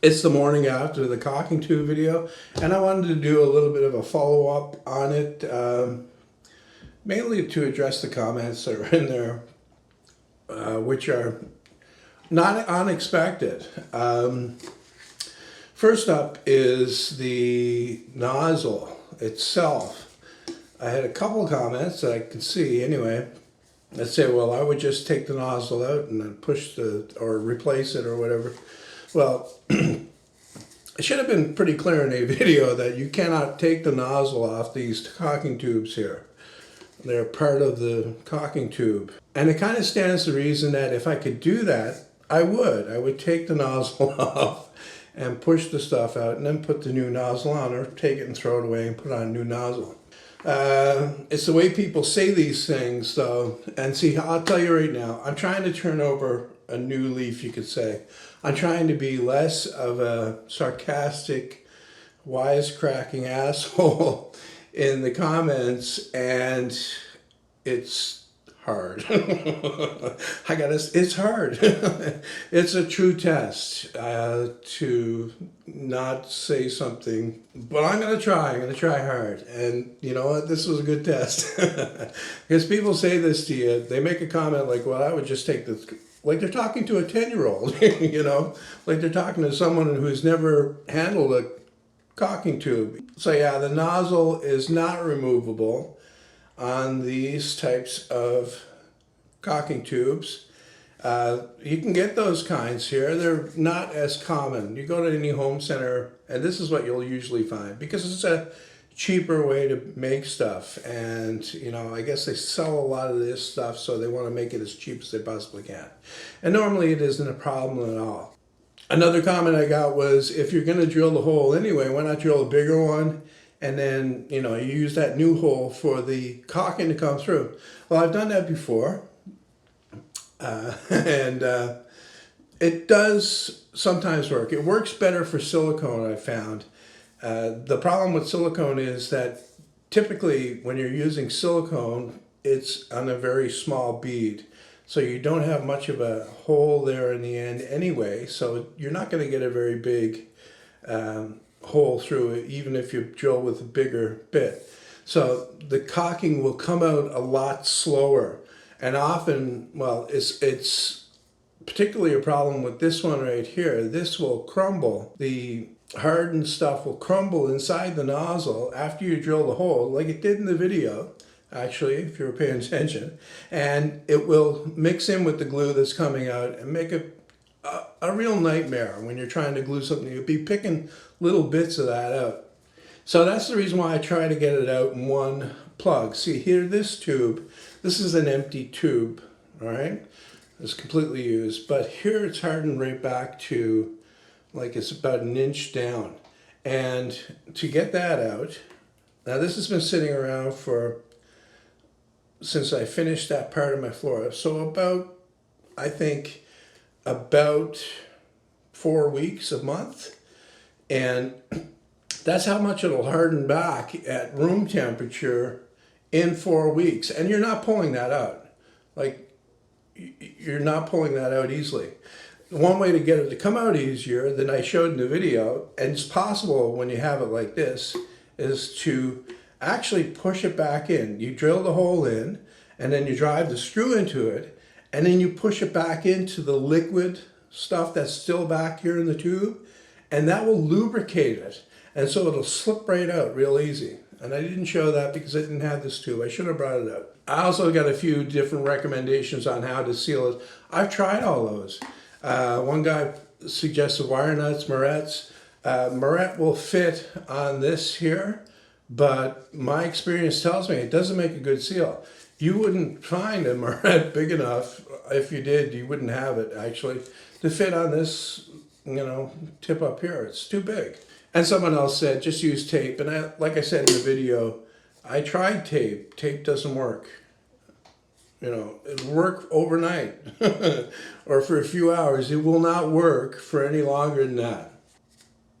It's the morning after the caulking tube video, and I wanted to do a little bit of a follow-up on it, mainly to address the comments that are in there, which are not unexpected. First up is the nozzle itself. I had a couple comments that I could see anyway that say, well, I would just take the nozzle out and then push or replace it or whatever. Well, it should have been pretty clear in a video that you cannot take the nozzle off these caulking tubes here. They're part of the caulking tube. And it kind of stands to reason that if I could do that, I would take the nozzle off and push the stuff out and then put the new nozzle on, or take it and throw it away and put on a new nozzle. It's the way people say these things though. And see, I'll tell you right now, I'm trying to turn over a new leaf, you could say. I'm trying to be less of a sarcastic, wisecracking asshole in the comments, and it's hard. It's hard. It's a true test to not say something, but I'm going to try hard. And you know what? This was a good test. Because people say this to you, they make a comment like, well, I would just take this, like they're talking to a 10-year-old, you know, like they're talking to someone who's never handled a caulking tube. So yeah, the nozzle is not removable on these types of caulking tubes. You can get those kinds here. They're not as common. You go to any home center and this is what you'll usually find, because it's a cheaper way to make stuff. And you know, I guess they sell a lot of this stuff, so they want to make it as cheap as they possibly can. And normally it isn't a problem at all. Another comment I got was, if you're going to drill the hole anyway, why not drill a bigger one? And then, you know, you use that new hole for the caulking to come through. Well, I've done that before. It does sometimes work. It works better for silicone, I found. The problem with silicone is that typically when you're using silicone, it's on a very small bead. So you don't have much of a hole there in the end anyway. So you're not going to get a very big hole through it, even if you drill with a bigger bit. So the caulking will come out a lot slower. And often, well, it's particularly a problem with this one right here. This will crumble. The hardened stuff will crumble inside the nozzle after you drill the hole, like it did in the video, actually, if you were paying attention. And it will mix in with the glue that's coming out and make a real nightmare when you're trying to glue something. You'll be picking little bits of that out. So that's the reason why I try to get it out in one plug. See here, this tube, this is an empty tube, all right? It's completely used, but here it's hardened right back to, like, it's about an inch down. And to get that out, now this has been sitting around since I finished that part of my floor. So about, I think, about 4 weeks, a month. And that's how much it'll harden back at room temperature in 4 weeks. And you're not pulling that out. Like, you're not pulling that out easily. One way to get it to come out easier than I showed in the video, and it's possible when you have it like this, is to actually push it back in. You drill the hole in, and then you drive the screw into it, and then you push it back into the liquid stuff that's still back here in the tube, and that will lubricate it. And so it'll slip right out real easy. And I didn't show that because I didn't have this tube. I should have brought it out. I also got a few different recommendations on how to seal it. I've tried all those. One guy suggested wire nuts, Moret's. Moret will fit on this here, but my experience tells me it doesn't make a good seal. You wouldn't find a Moret big enough. If you did, you wouldn't have it actually to fit on this, you know, tip up here. It's too big. And someone else said, just use tape. And like I said in the video, I tried tape. Tape doesn't work. You know, it'll work overnight or for a few hours. It will not work for any longer than that.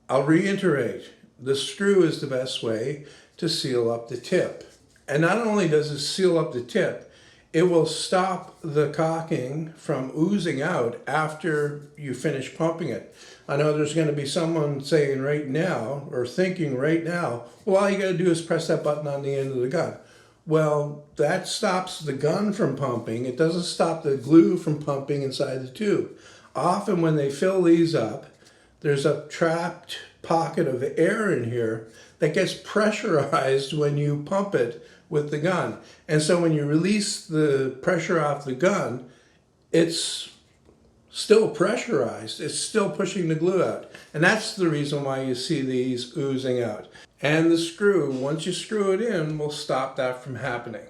I'll reiterate, the screw is the best way to seal up the tip. And not only does it seal up the tip, it will stop the caulking from oozing out after you finish pumping it. I know there's going to be someone saying right now, or thinking right now, well, all you got to do is press that button on the end of the gun. Well, that stops the gun from pumping. It doesn't stop the glue from pumping inside the tube. Often when they fill these up, there's a trapped pocket of air in here that gets pressurized when you pump it with the gun. And so when you release the pressure off the gun, it's still pressurized. It's still pushing the glue out. And that's the reason why you see these oozing out. And the screw, once you screw it in, will stop that from happening.